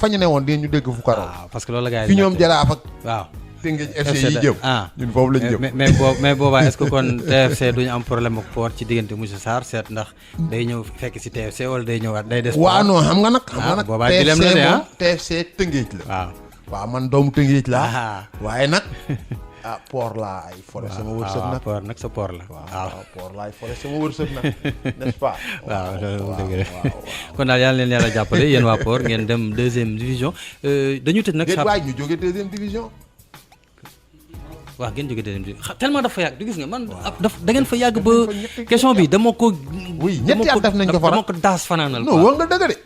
fa ñu ne woon di ñu dégg fu karo parce que loolu la gars yi fi ñoom Jaraaf ak waaw Teungueth FC yi jëm ñun foofu lañ jëm mais boobaa est-ce que kon TFC duñu am problème ak port ci diggante monsieur Sarr seet ndax day ñëw fekk si TFC wala day ñëwaat day des waaw non xam nga nag boobaa dilem la de TFC Teungueth la waaw man doomu Teungueth la waaye nag port laa ay forêt sama wërsëg nag port nag sa port la waaw port laay forêt sama wërsëg nag n'est-ce pas waaw loolu dëgg la kon daal yàlla leen yàlla jàppale yéen waa port ngeen dem deuxième division dañu tëj nag waay ñu jógee deuxième division waaw ngeen jógee deuxième division tellement dafa yàgg du gis nga man da ngeen fa yàgg ba question bi dama ko oui ñetti at def nañ ko fa dama ko daas fanaanal non war nga dëgg de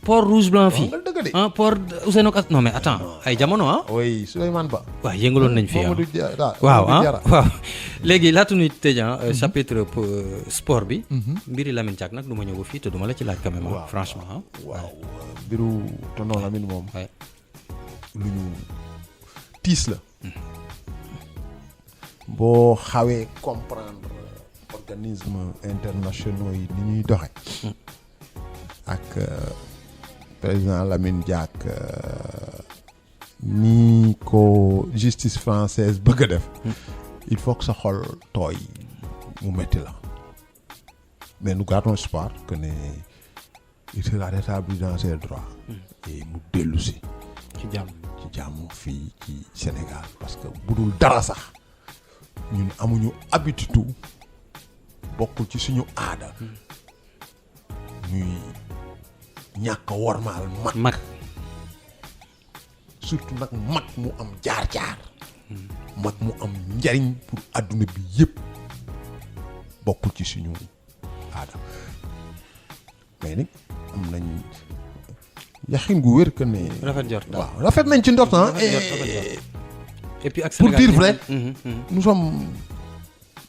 port rouge blanc fii nga dëgg de. ah port Ousseynou Ak non mais attends ay jamono ah. oui Souleymane Ba. waaw yëngaloon nañ fi ah Mamadou Diarra waaw ah waaw léegi laata ñuy tëj chapitre sport bi. mbiri Lamine Diack nag du ma ñëw ba fii te du ma la ci laaj quand même franchement ah. waaw mbiru tonton Lamine moom. Ouais. lu ñu tiis la. boo xawee comprendre organisme internationaux yi ni ñuy doxe ak président Lamine Diack ni ko justice française bëgg a def il faut que sa xol tooy mu metti la mais nous gardons espoir que ne il sera rétabli dans ses droits et mu dellu si ci jàmm fii ci Sénégal parce que bu dul dara sax ñun amuñu habitude bokkul ci suñu aada ñuy ñàkk a wormaal mag surtout nag mag mu am jaar-jaar mag mu am njariñ pour adduna bi yëpp bokkul ci suñu aada mais nag am nañ yaxin gu wér que ne rafet jort daal waaw rafet nañ ci ndort et puis ak pour Sénégal dire vrai nous sommes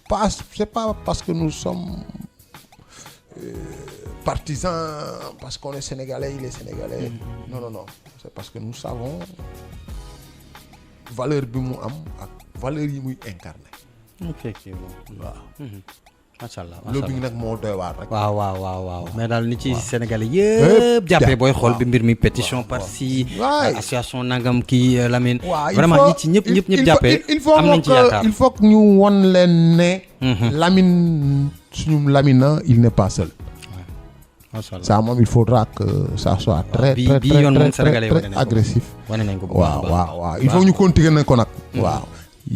pas c'est pas parce que nous sommes partisans parce qu'on est sénégalais il est sénégalais non c'est parce que nous savons valeur bi mu am ak valeur yi muy incarné effectivement waaw macha allah loolu bi nag moo doy waar rek waaw mais daal ni ci Sénégalais yëpp jàppee booy xool bi mbir mi pétition par ci association nangam kii Lamine vraiment ñi ci ñëpp jàppee am nañ ci yaakaar il faut que ñu won leen ne Lamine suñu Lamine il n'est pas seul ça moom il faudra que ça soit très agressif wane nañ ko waaw il faut ñu continuer na ko nag waaw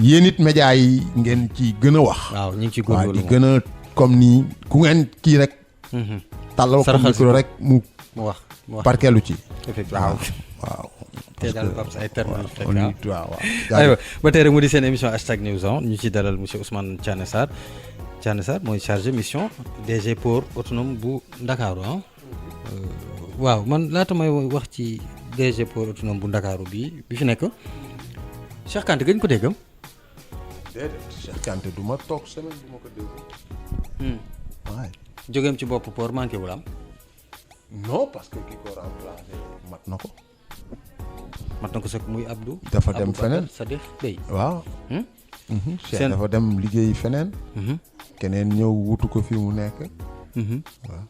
yéen it médias yi ngeen ci gën a wax waaw ñu ngi ci góorgóorlu di gën a comme nii ku ngeen kii rek tàllal ko micro rek mu wax barkeelu ci effectivement waaw te daal Pape ay termes waaw aywa ba tey rek mu di seen émission hashtag News On ñu ci dalal monsieur Ousmane Thiané Sarr mooy chargé mission DG port autonome bu Ndakaaru waaw man laata may wax ci DG port autonome bu Ndakaaru bi fi nekk Cheikh Kanté gëñ ko déggam déedéet Cheikh Kanté du ma toog semaine du ma ko dégg waaye jógeem ci bopp port manqué wul am non parce que ki ko remplacé mat na ko sax muy Abdou dafa dem feneen Sadikh Bey waaw Cheikh dafa dem liggéey feneen keneen ñëw wutu ko fi mu nekk waaw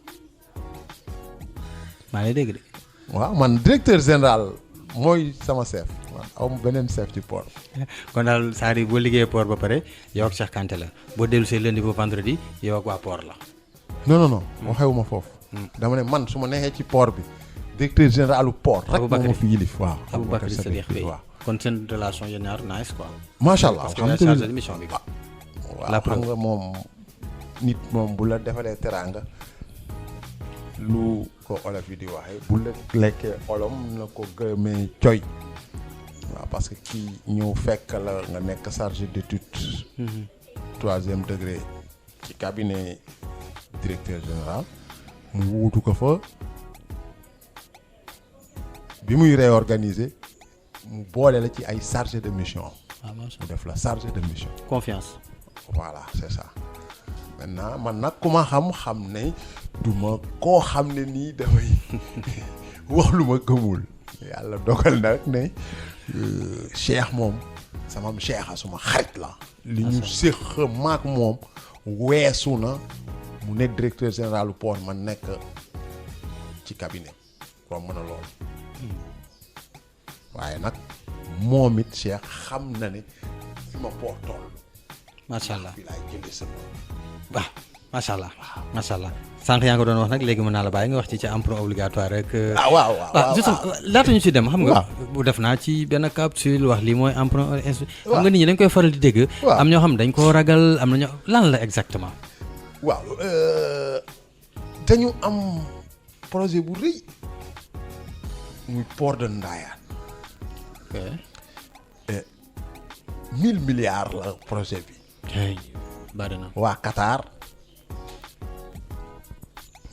maa ngi dégg de waaw man directeur général mooy sama chef aw beneen chef ci port kon daal c'est-à-dire boo liggéeyee port ba pare yow ak Cheikh Kanté la boo dellu see lundi ba vendredi yow ak waa port la non waxewuma foofu dama ne man su ma neexee ci port bi directeur généralu port rek moo ma fi yilif waaw Aboubacry Sadikh Bey waaw kon seen relation yéen ñaar nice quoi macha allah chargé mission bi waaw xam nga moom nit moom bu la defalee teraanga lu ko olof yi di waxee bu la lekkee olom na ko gërëmee coy waaw parce que kii ñëw fekk la nga nekk chargé d'études 3e degré ci cabinet directeur général mu wuutu ko fa bi muy réorganiser mu boole la ci ay chargé de mission mu def la chargé de mission confiance voilà c'est ça maintenant man nag ku ma xam ne du ma koo xam ne nii dafay wax lu ma gëmul yàlla dogal na rek ne Cheikh moom sama Cheikh suma xarit la li ñu séq maak moom weesu na mu nekk directeur général port man nekk ci cabinet ko mën a loolu waaye nag moom it Cheikh xam na ne fi ma port toll macha allah fi laay jëlee sama waaw macha allah sànq yaa nga doon wax nag léegi mën naa la bàyyi nga wax ci emprunt obligatoire rek. waaw laata ñu ci dem xam nga. bu def naa ci benn capsule wax lii mooy emprunt. xam nga nit ñi dañ koy faral di dégg. am ñoo xam dañ koo ragal am na ñoo lan la exactement. waaw dañu am projet bu rëy muy port de Ndayane. ok. 1000 milliards la projet bi. bari na waa Qatar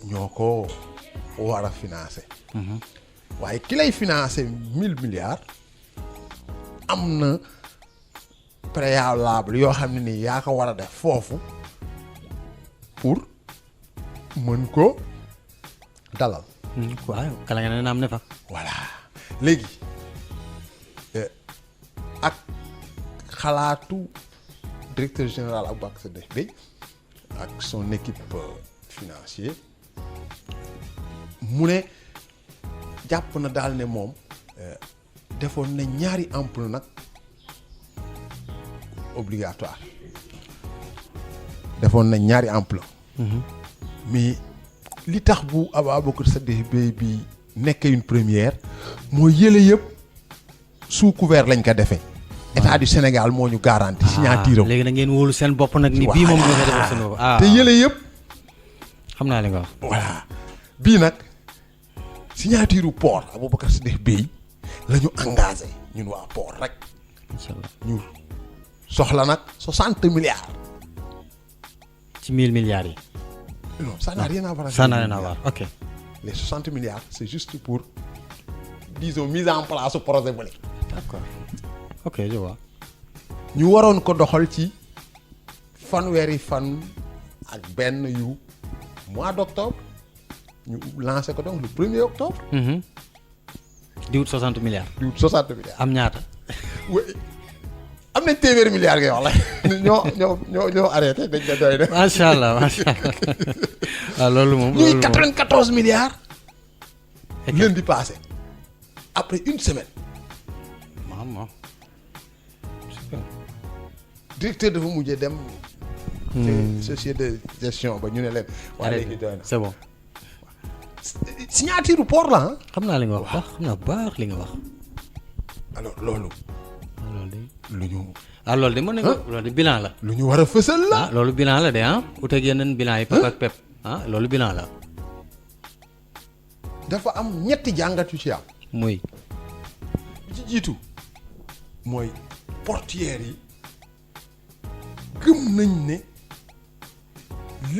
ñoo ko war a financer. waaye ki lay financer 1000 milliards am na préalable yoo xam ne nii yaa ko war a def foofu pour mën ko dalal. waaw kala nga ne naam ne fa. voilà léegi ak xalaatu directeur général Aboubacry Sadikh Bèye ak son équipe financier mu ne jàpp na daal ne moom defoon na ñaari emprunt nag obligatoire defoon na ñaari emprunt mais li tax bu Aboubacry Sadikh Bèye bi nekkee une première mooy yële yëpp sous couvert lañ ko defee. état du Sénégal moo ñu garanti signature am. léegi na ngeen wóolu seen bopp nag ni bii moom ñoo koy defal seen bopp. te yële yëpp. xam naa li nga wax. voilà bii nag signature port Aboubacry Sadikh Bèye la ñu engagé ñun waa port rek. incha allah ñu soxla nag 60 milliards. ci 1000 milliards yi. non ça n'a rien à voir. ça n'a rien à voir ok. les 60 milliards c'est juste pour disons mise en place su projet bële. d'accord ok je vois. ñu waroon ko doxal ci fanweeri fan ak benn yu mois d'octobre ñu lancé ko donc le 1er octobre. di wut 60 milliards. di wut 60 milliards. am ñaata. oui am nañ téeméeri milliards ngay wax la ñoo arrêté dañ la doy de. macha allah macha allah waaw loolu moom. ñuy 94 milliards. lundi passé après une semaine. maman. super. directeur dafa mujjee dem. société de gestion ba ñu ne leen. waa léegi doy na c'est bon. signature port la ah. xam naa li nga wax baax xam naa baax li nga wax. alors loolu. loolu de. lu ñu. loolu de mën nañu ko. loolu de bilan la. lu ñu war a fësal la. loolu bilan la de uteeg yeneen bilan yi. pep ak pep loolu bilan la. dafa am ñetti jàngat yu ci am. muy. bi ci jiitu mooy portières yi gëm nañ ne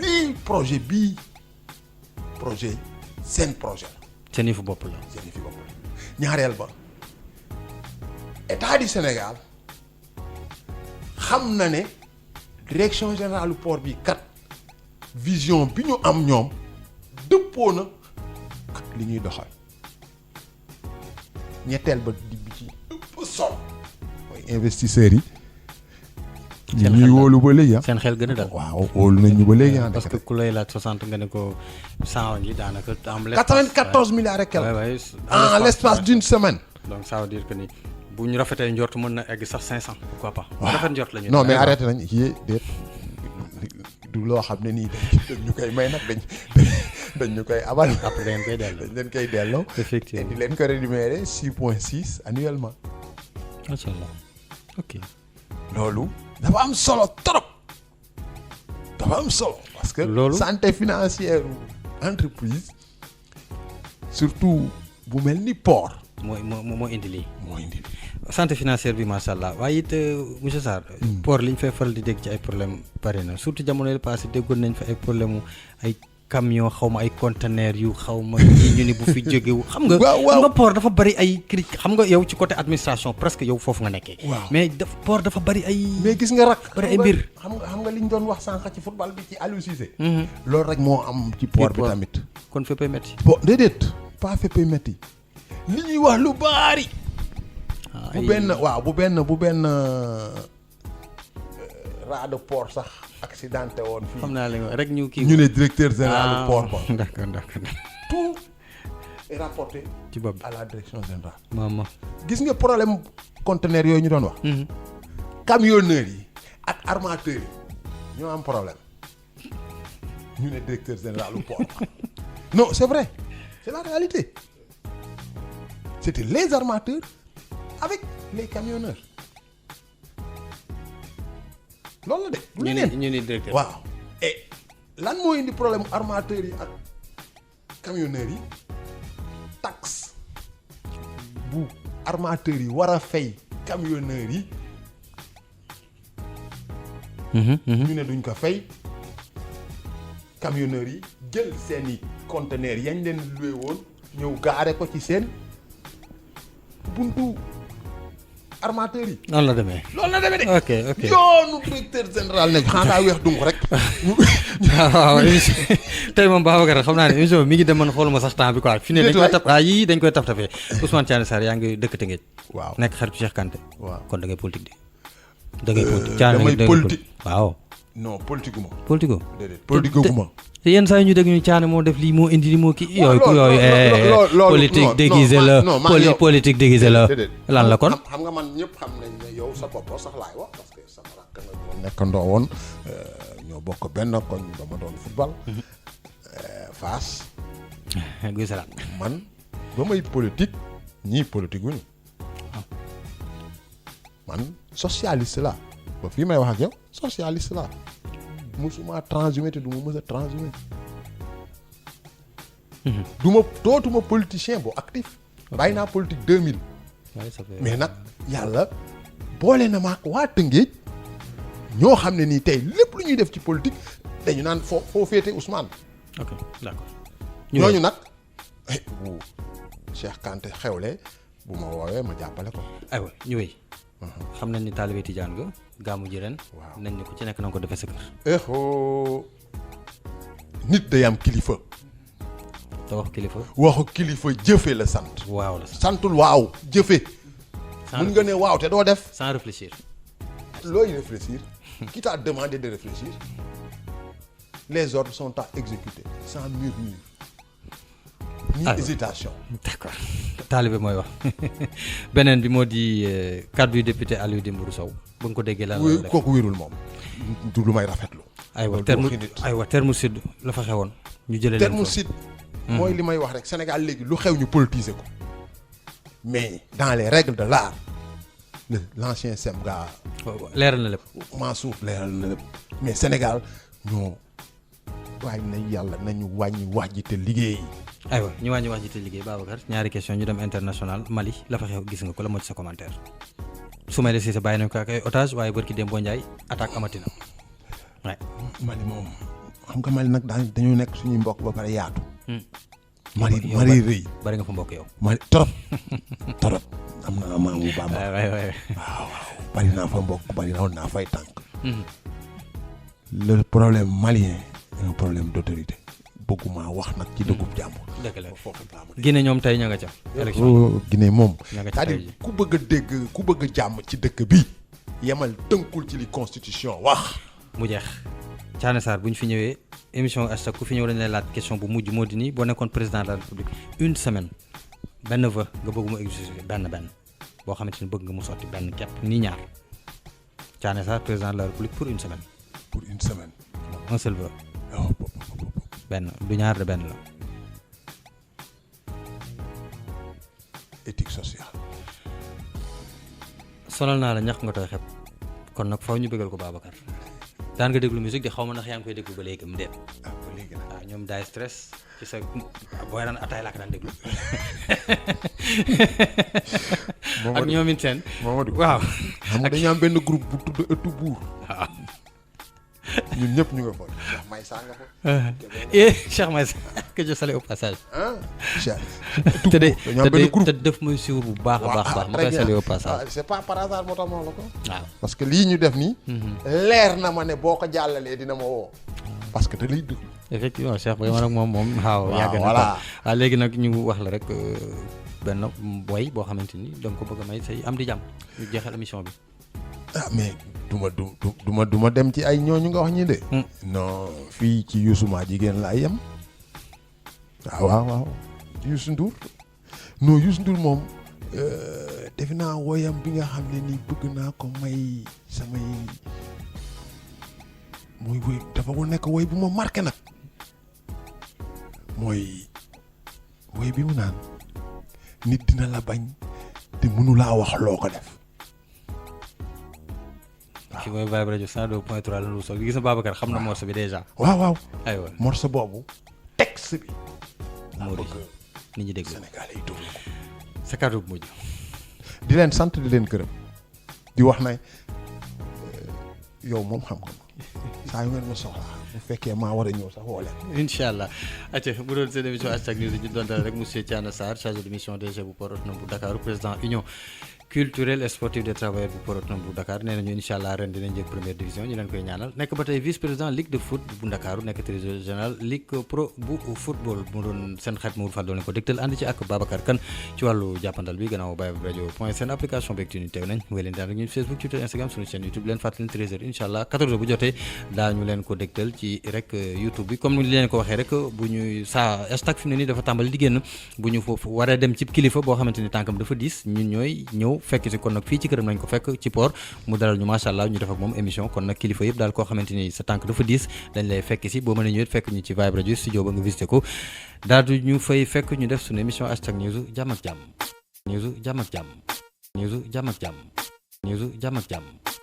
lii projet bii projet seen projet la. seen yëfu bopp la. seen yëfu bopp la ñaareel ba état du Sénégal xam na ne direction générale du port bi kat vision bi ñu am ñoom dëppoo na ak li ñuy doxal. ñetteel ba di bi ci ëpp solo mooy investisseurs yi. seen ñuy wóolu ba léegi seen xel gën a dal. waaw wóolu nañ ñu ba léegi parce que ku lay laaj 60 nga ne ko 100 ngi daanaka am. 94 milliards et quelques. en l'espace d'une semaine. donc ça veut dire que ni bu ñu rafetee njort mën na egg sax 500 pourquoi pas. waaw rafet njort la ñu. non mais arrêté nañ yii déet du loo xam ne nii dañ ñu koy may nag dañ ñu koy abal. après dañ koy delloo. dañ leen koy delloo. effectivement di leen ko rémunérer 6,6 annuellement. macha allah ok. loolu dafa am solo trop dafa am solo. parce que loolu santé financière entreprise surtout bu mel ni port. moo indi lii. moo indi santé financière bi macha allah waaye it monsieur Sarr. port li ñu fay faral di dégg ci ay problème bari na surtout jamono yi passé déggoon nañ fa ay problème mu ay camion xaw ma ay conteneurs yu xaw ma yi ñu ni bu fi jógewu xam nga. xam nga port dafa bari ay critique xam nga yow ci côté administration presque yow foofu nga nekkee. waaw mais port dafa bari ay. mais gis nga rak bari ay mbir. xam nga li ñu doon wax sànq ci football bi ci Aliou Cissé. loolu rek moo am ci port bi tamit. kon féppay métti. bon déedéet pas féppay métti li ñuy wax lu bari. bu benn rat de port sax accidenté woon fii. xam naa la rek ñu kii. ñu ne directeur général du port ba. d'accord. tout est rapporté. ci bopp à la direction générale. maama. gis nga problème conteneur yooyu ñu doon wax. camionneurs yi ak armateurs yi ñoo am problème ñu ne directeur général du port ba. non c'est vrai c'est la réalité c'était les armateurs avec les camionneurs. loolu la de. bu ñu ni directeur. waaw et lan moo indi problème armateurs yi ak camionneurs yi taxe bu armateurs yi war a fay camionneurs yi. ñu ne duñ ko fay camionneurs yi jël seeni conteneurs yañ leen loué woon ñëw gaare ko ci seen buntu armateur yi. noonu la demee. loolu la demee de. ok yoonu directeur général ne xanaa weex dung rek. waaw tey moom Babacar xam naa ne émission bi mi ngi dem man xooluma sax temps bi quoi. fi ne dañ koy tap yii dañ koy taf tafee Ousmane Thiané Sarr yaa ngi dëkk Tëngéej. waaw nekk xaritu Cheikh Kanté. waaw kon da ngay politique de. da ngay politique Thiané damay politique waaw. non politique gu ma. politique gu. déedéet politique gu ma. te yenn saa yi ñu dégg ñu Thiané moo def lii moo indi lii moo kii. yooyu politique déguisé la politique déguisé la lan la kon. xam nga man ñëpp xam nañ ne yow sa bopp sax laay wax parce que sama rakk nga doon nekkandoo woon ñoo bokk benn koñ ba ma doon football. Fass. Guy Salaam. man ba may politique ñii politique wuñu man socialiste la ba fii may wax ak yow socialiste la musuma transhumé te du ma mës a transhumé. dootuma politicien bu actif. bàyyi naa politique 2000. mais nag yàlla boole na maak waa Tëngéej ñoo xam ne nii tey lépp lu ñuy def ci politique dañu naan foo féete Ousmane. ok d'accord. ñooñu nag bu Cheikh Kanté xewle bu ma woowee ma jàppale ko. aywa ñu wéy. xam nañ ni taalibe Tijaan nga gàmmu ji ren. waaw nañ ni ku ci nekk na nga ko defee sa kër. nit day am kilifa. te waxu kilifa. waxu kilifa jëfe la sant. waaw la santul waaw jëfe. mun nga ne waaw te doo def. sans réfléchir. looy réfléchir. qui t'a demandé de réfléchir. les ordres sont à exécuter sans murmure ni hésitation. d'accord taalibe mooy wax beneen bi moo di kaddu yu député Aliou Dembourou Sow ba nga ko déggee lan la def kooku wérul moom du lu may rafetlu. aywa terme sud la fa xewoon ñu jëlee leen terme sud mooy li may wax rek Sénégal léegi lu xew ñu politiser ko mais dans les règles de l'art l'ancien Semga leeral na lépp Mansour leeral na lépp mais Sénégal ñoo waaye nañ yàlla nañu wàññi wax ji te liggéey. aywa ñu wàññi wax ji te liggéey Babacar ñaari question ñu dem international Mali la fa xew gis nga ko la moo ci sa commentaire Soumaïla Cissé bàyyi nañ ko ak ay otage waaye barki Dembo Ndiaye attaque amatina waay Mali moom xam nga Mali nag dañoo nekk suñuy mbokk ba pare yaatu. Mali rëy bari nga fa mbokk yow. Mali trop am na maamu Bamba. waay waaw bari naa fa mbokk bari naa fay tànk. le problème malien c'est un problème d'autorité bëgguma wax nag ci dëggub jàmbur. dëgg la Guinée ñoom tey ña nga ca. élection Guinée moom. ña nga ca c'est-à-dire ku bëgg a dégg ku bëgg a jàmm ci dëkk bi yemal tënkul ci li constitution wax. mu jeex Thiané Sarr bu ñu fi ñëwee émission hashtag ku fi ñëw dañu lay laaj question bu mujj moo di nii boo nekkoon président de la république une semaine benn vœu nga bëgg mu exaucer benn boo xamante ni bëgg nga mu sotti benn képp nii ñaar Thiané Sarr président de la république pour une semaine. pour une semaine. un seul vœu. benn du ñaar de benn la. éthique sociale. sonal naa la ñax nga tooy xep kon nag faw ñu bëggal ko Babacar daan nga déglu musique di xaw ma ndax yaa ngi koy déglu ba léegi mu dem. ba léegi nag waaw ñoom daay stress ci sa booy daan ataay laa ko daan déglu. ak ñoom it seen. Mamadou waaw. xam nga dañu am benn groupe bu tudd ëttu buur. waaw. ñun ñëpp ñu nga fa. Cheikh Maysa nga fa. Cheikh Maysa que je salue au passage. Cheikh. te def mooy suivre bu baax a baax. ma koy salue au passage. c'est pas par hasard moo tax ma la ko. waaw parce que lii ñu def nii. leer na ma ne boo ko jàllalee dina ma woo. parce que da lay déglu. effectivement Cheikh ba man ak moom waaw yàgg na voilà waaw léegi nag ñu wax la rek benn boy boo xamante ni da nga ko bëgg a may say am di jàmm ñu jeexal émission bi. mais du ma dem ci ay ñooñu nga wax ñi de. non fii ci Youssou maa jigéen laay yem. waaw Youssou Ndour non Youssou Ndour moom defe naa woyam bi nga xam ne nii bëgg naa ko may samay mooy woy dafa nekk woy bu ma marqué nag mooy woy bi mu naan nit dina la bañ te mënu laa wax loo ko def. ki mooy Vibe Radio 102.3 la lu soog gis na Babacar xam na morceau bi déjà. waaw aywa morceau boobu texte bi. moo di nit ñi dégg Sénégal yi déglu ko. sa kàddu bu mujj. di leen sant di leen gërëm di wax ne yow moom xam nga ma saa yu ngeen ma soxlaa bu fekkee maa war a ñëw sax woo leen. incha allah acca bu doon seen émission hashtag news ñu doon dal rek monsieur Thiana Sarr chargé de mission DG bu port autonome bu Dakar président union culturelle et sportive des travailleurs bu port autonome bu Dakar nee nañu incha allah ren dinañ jël première division ñu leen koy ñaanal nekk ba tey vice président ligue de foot bu Ndakaaru nekk trésorier général ligue pro bu football mu doon seen xarit Mourou Fall doon leen ko dégtal ànd ci ak Babacar Kane ci wàllu jàppandal bi gannaaw Baye Radio point seen application beeg tuuti teew nañ wéy leen daan rek ñu Facebook Twitter Instagram suñu chaîne YouTube leen fàttali 13h incha allah 14h bu jotee daañu leen ko dégtal ci rek YouTube bi comme ni leen ko waxee rek bu ñuy saa hashtag fi mu ne nii dafa tàmbali di génn bu ñu foofu war a dem ci kilifa boo xamante ni tànkam dafa diis ñun ñooy ñëw fekk si kon nag fii ci këram nañ ko fekk ci port mu dalal ñu macha allah ñu def ak moom émission kon nag kilifa yëpp daal koo xamante ni sa tànk dafa diis dañ lay fekk si boo mën a ñëwee fekk ñu ci Vibe Radio studio ba nga visité ko daal du ñu fay fekk ñu def suñu émission hashtag news jàmm ak jàmm news jàmm ak jàmm news jàmm ak jàmm news jàmm ak jàmm